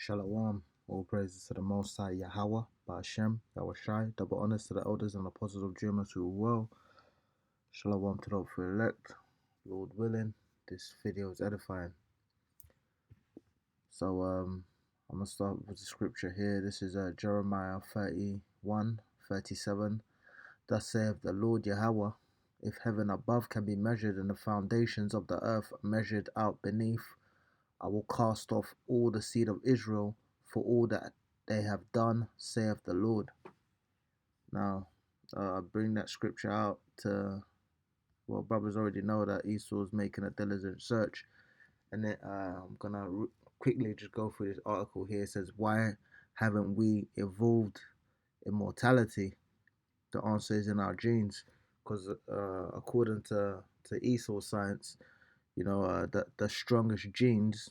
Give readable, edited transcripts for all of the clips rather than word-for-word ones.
Shalom. All praises to the Most High Yahweh, Ba'ashem, Yahushai. Double honors to the elders and apostles of Jumas who well. Shalom to the hopeful elect. Lord willing, this video is edifying. So, I'm going to start with the scripture here. This is Jeremiah 31:37. Thus saith the Lord Yahweh, if heaven above can be measured and the foundations of the earth measured out beneath, I will cast off all the seed of Israel for all that they have done, saith the Lord. Now, I bring that scripture out to, well, brothers already know that Esau's making a diligent search. And then I'm going to quickly just go through this article here. It says, why haven't we evolved immortality? The answer is in our genes. Because according to Esau's science, the strongest genes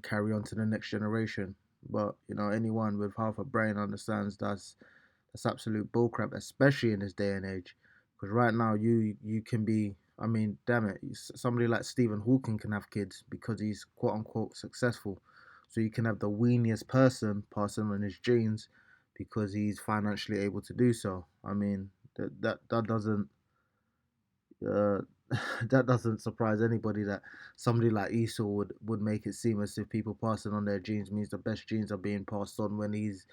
carry on to the next generation. But anyone with half a brain understands that's absolute bullcrap, especially in this day and age. Because right now you can be, I mean, damn it, somebody like Stephen Hawking can have kids because he's quote unquote successful. So you can have the weeniest person passing on his genes because he's financially able to do so. I mean, that doesn't uh, that doesn't surprise anybody that somebody like Esau would make it seem as if people passing on their genes means the best genes are being passed on when he's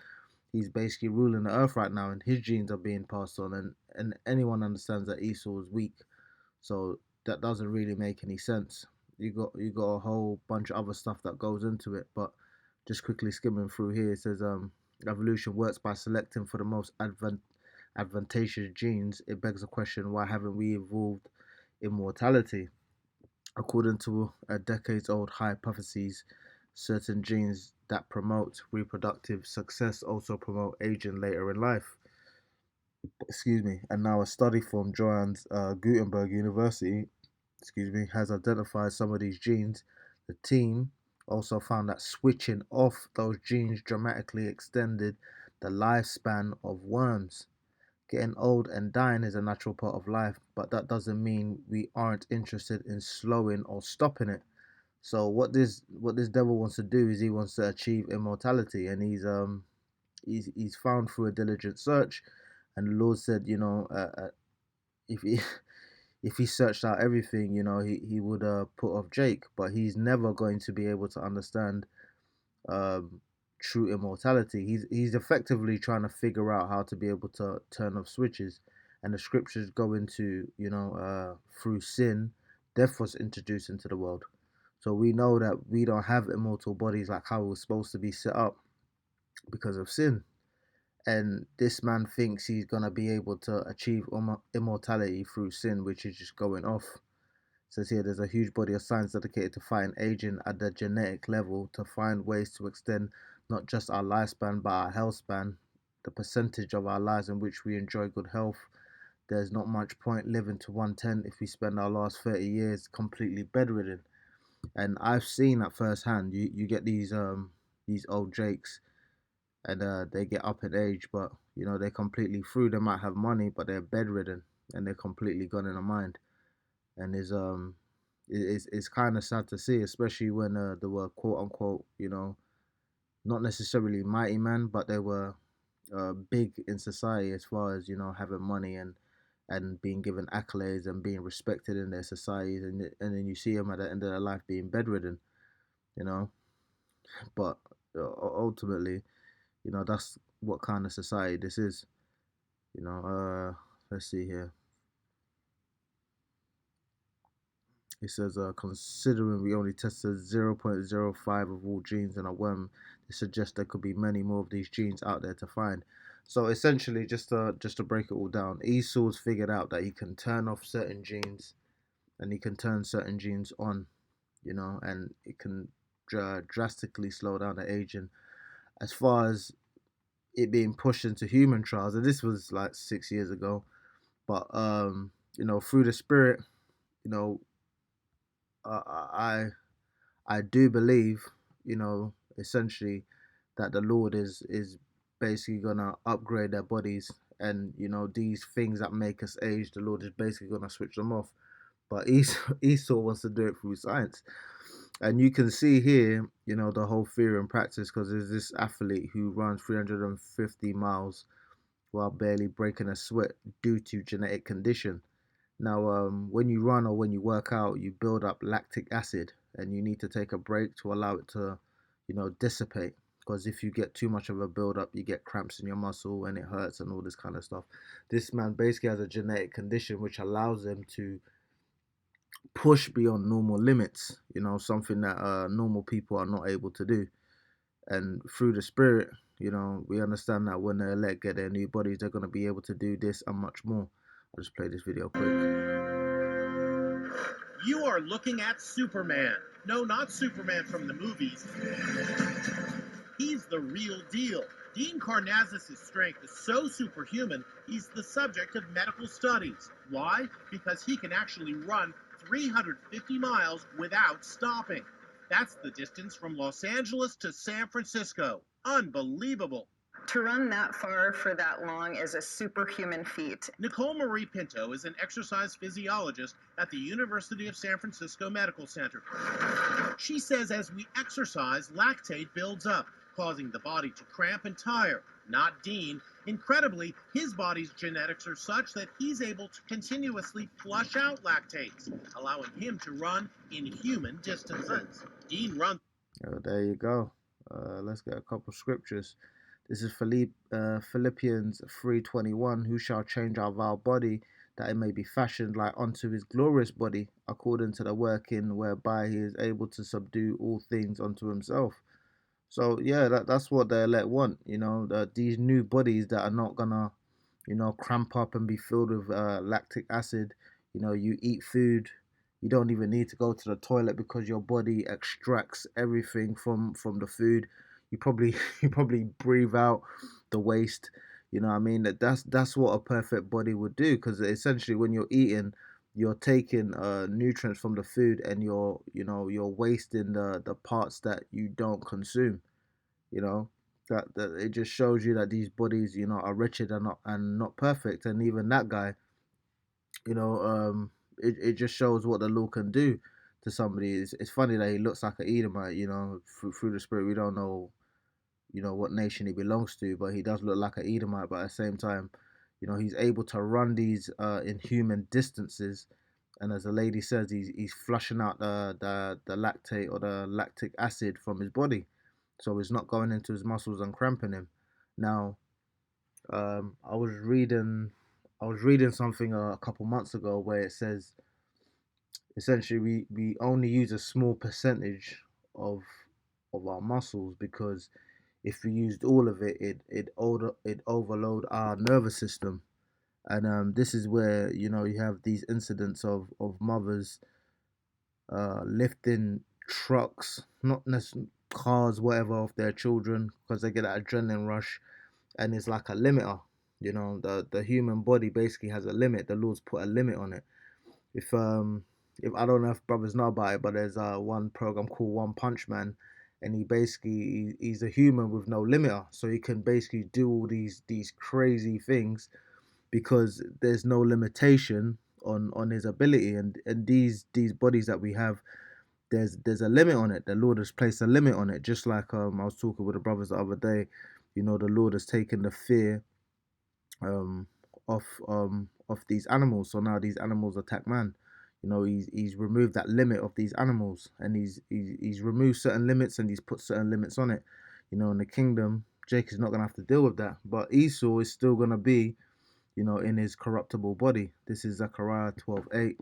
basically ruling the earth right now and his genes are being passed on, and anyone understands that Esau is weak, so that doesn't really make any sense. You got a whole bunch of other stuff that goes into it, but just quickly skimming through here, it says evolution works by selecting for the most advantageous genes. It begs the question, why haven't we evolved immortality? According to a decades old hypothesis, certain genes that promote reproductive success also promote aging later in life. Excuse me. And now a study from Johannes Gutenberg University, has identified some of these genes. The team also found that switching off those genes dramatically extended the lifespan of worms. Getting old and dying is a natural part of life, but that doesn't mean we aren't interested in slowing or stopping it. So what this devil wants to do is he wants to achieve immortality, and he's found through a diligent search, and the Lord said, if he if he searched out everything, he would put off Jake, but he's never going to be able to understand um, true immortality. He's effectively trying to figure out how to be able to turn off switches, and the scriptures go into through sin, death was introduced into the world. So we know that we don't have immortal bodies like how it was supposed to be set up because of sin. And this man thinks he's gonna be able to achieve immortality through sin, which is just going off. It says here there's a huge body of science dedicated to fighting aging at the genetic level to find ways to extend not just our lifespan but our health span, the percentage of our lives in which we enjoy good health. There's not much point living to 110 if we spend our last 30 years completely bedridden. And I've seen at first hand. You get these old Jakes, and they get up in age, but they're completely through. They might have money, but they're bedridden and they're completely gone in the mind. And it's kind of sad to see, especially when they were quote unquote, not necessarily mighty men, but they were big in society as far as having money and being given accolades and being respected in their societies, and then you see them at the end of their life being bedridden, you know. But ultimately, that's what kind of society this is. Let's see here. It says, considering we only tested 0.05 of all genes in a worm, it suggests there could be many more of these genes out there to find. So essentially, just to break it all down, Esau's figured out that he can turn off certain genes and he can turn certain genes on, and it can drastically slow down the aging. As far as it being pushed into human trials, and this was like 6 years ago, but through the spirit, you know, I I do believe, essentially that the Lord is basically gonna upgrade their bodies, and these things that make us age, the Lord is basically gonna switch them off. But Esau, Esau wants to do it through science. And you can see here, the whole theory and practice, because there's this athlete who runs 350 miles while barely breaking a sweat due to genetic condition. Now, when you run or when you work out, you build up lactic acid, and you need to take a break to allow it to, dissipate. Because if you get too much of a build up, you get cramps in your muscle and it hurts and all this kind of stuff. This man basically has a genetic condition which allows him to push beyond normal limits, something that normal people are not able to do. And through the spirit, we understand that when the elect get their new bodies, they're going to be able to do this and much more. I'll just play this video quick. You are looking at Superman. No, not Superman from the movies. He's the real deal. Dean Karnazes' strength is so superhuman, he's the subject of medical studies. Why? Because he can actually run 350 miles without stopping. That's the distance from Los Angeles to San Francisco. Unbelievable. To run that far for that long is a superhuman feat. Nicole Marie Pinto is an exercise physiologist at the University of San Francisco Medical Center. She says as we exercise, lactate builds up, causing the body to cramp and tire. Not Dean. Incredibly, his body's genetics are such that he's able to continuously flush out lactates, allowing him to run inhuman distances. Dean runs. Oh, there you go. Let's get a couple scriptures. This is Philippians 3:21. Who shall change our vile body, that it may be fashioned like unto his glorious body, according to the working whereby he is able to subdue all things unto himself. So yeah, that's what the elect want. These new bodies that are not gonna, cramp up and be filled with lactic acid. You eat food. You don't even need to go to the toilet because your body extracts everything from the food. You probably you probably breathe out the waste. You know what I mean? That's what a perfect body would do, because essentially when you're eating, you're taking nutrients from the food, and you're wasting the parts that you don't consume. You know that it just shows you that these bodies, are wretched and not perfect. And even that guy, it just shows what the Lord can do to somebody. It's funny that he looks like an Edomite. Through the spirit, we don't know, what nation he belongs to, but he does look like an Edomite. But at the same time, he's able to run these inhuman distances, and as the lady says, he's flushing out the lactate or the lactic acid from his body, so it's not going into his muscles and cramping him. Now, I was reading something a couple months ago where it says essentially we only use a small percentage of our muscles, because if we used all of it, it overload our nervous system. And this is where you have these incidents of mothers lifting trucks, not necessarily cars, whatever, of their children, because they get that adrenaline rush, and it's like a limiter. The human body basically has a limit. The Lord's put a limit on it. If I don't know if brothers know about it, but there's one program called One Punch Man, and he's a human with no limiter, so he can basically do all these crazy things because there's no limitation on his ability. And these bodies that we have, there's a limit on it. The Lord has placed a limit on it. Just like I was talking with the brothers the other day, the Lord has taken the fear um of these animals. So now these animals attack man. He's removed that limit of these animals, and he's removed certain limits, and he's put certain limits on it. In the kingdom, Jacob's not gonna have to deal with that, but Esau is still gonna be, in his corruptible body. This is Zechariah 12:8.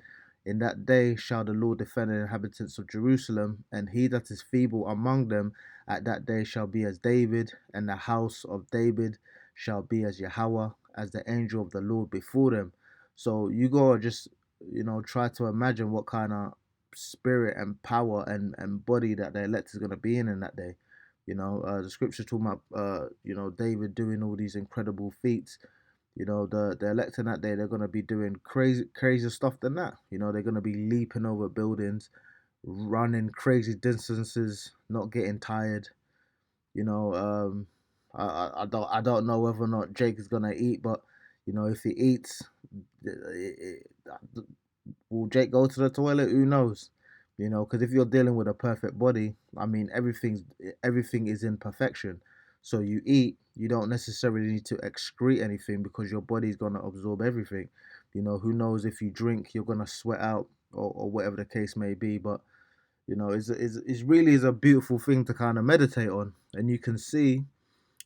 In that day shall the Lord defend the inhabitants of Jerusalem, and he that is feeble among them at that day shall be as David, and the house of David shall be as Yahweh, as the angel of the Lord before them. So you gotta just, try to imagine what kind of spirit and power and body that the elect is gonna be in that day. The scriptures talking about, David doing all these incredible feats. The elect in that day, they're gonna be doing crazy stuff than that. They're gonna be leaping over buildings, running crazy distances, not getting tired. You know, I don't know whether or not Jake is gonna eat, but if he eats, will Jake go to the toilet? Who knows? You know, because if you're dealing with a perfect body, I mean, everything is in perfection. So you eat, you don't necessarily need to excrete anything because your body's gonna absorb everything. You know, who knows, if you drink, you're gonna sweat out, or whatever the case may be. But you know, it's really is a beautiful thing to kind of meditate on, and you can see,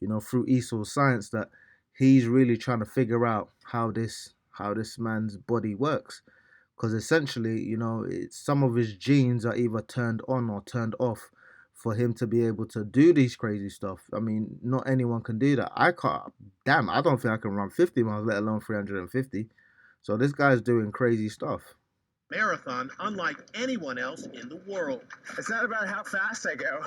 you know, through Esau's science that he's really trying to figure out how this man's body works, because essentially, you know, some of his genes are either turned on or turned off for him to be able to do these crazy stuff. I mean, not anyone can do that. I can't. Damn, I don't think I can run 50 miles, let alone 350. So this guy's doing crazy stuff. Marathon unlike anyone else in the world. It's not about how fast I go,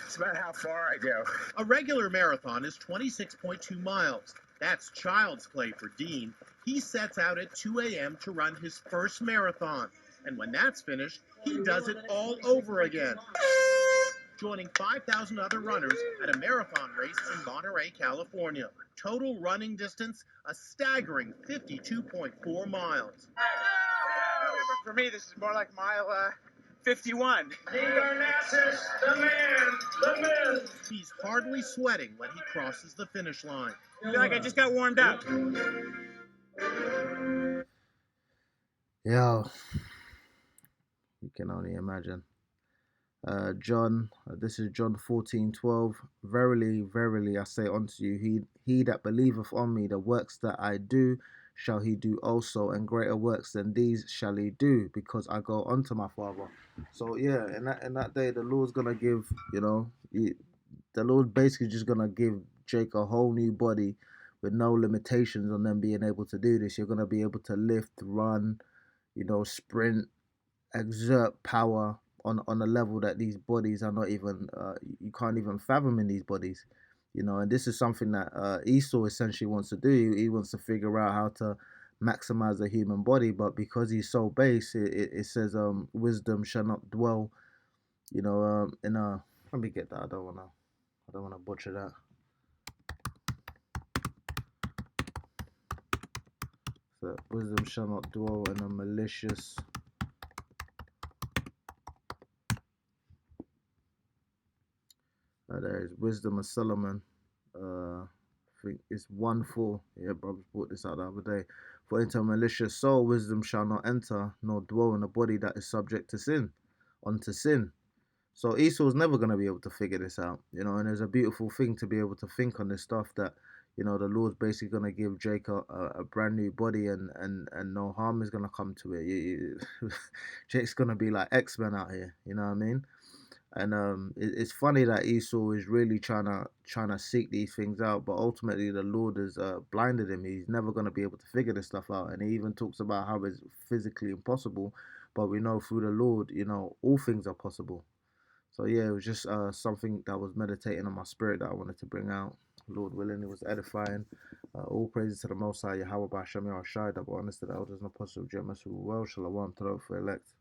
it's about how far I go. A regular marathon is 26.2 miles. That's child's play for Dean. He sets out at 2 a.m. to run his first marathon. And when that's finished, he does it all over again, joining 5,000 other runners at a marathon race in Monterey, California. Total running distance, a staggering 52.4 miles. For me, this is more like mile 51. He's hardly sweating when he crosses the finish line. I feel like I just got warmed up. Yeah, you can only imagine. John, this is John 14:12. Verily, verily, I say unto you, he that believeth on me, the works that I do, shall he do also, and greater works than these shall he do, because I go unto my Father. So yeah, in that day, the Lord's gonna give, you know, the Lord basically just gonna give Jake a whole new body with no limitations on them being able to do this. You're gonna be able to lift, run, you know, sprint, exert power on a level that these bodies are not even, you can't even fathom in these bodies, you know. And this is something that Esau essentially wants to do. He wants to figure out how to maximize the human body, but because he's so base, it says wisdom shall not dwell, you know, in a, let me get that, I don't wanna butcher that. So wisdom shall not dwell in a malicious, there is Wisdom of Solomon. I think it's 1:4. Yeah, brothers brought this out the other day. For into a malicious soul, wisdom shall not enter, nor dwell in a body that is subject to sin, unto sin. So Esau's never going to be able to figure this out, you know. And there's a beautiful thing to be able to think on this stuff, that, you know, the Lord's basically going to give Jacob a brand new body, and no harm is going to come to it. Jake's going to be like X-Men out here, you know what I mean? And it's funny that Esau is really trying to seek these things out, but ultimately the Lord has blinded him. He's never going to be able to figure this stuff out, and he even talks about how it's physically impossible. But we know through the Lord, you know, all things are possible. So yeah, it was just something that was meditating on my spirit that I wanted to bring out. Lord willing, it was edifying. All praises to the Most High, Yahweh Ba'Shem Yahweh Shai, double honest to the elders and apostles of Jemas, who well shall I want to for elect.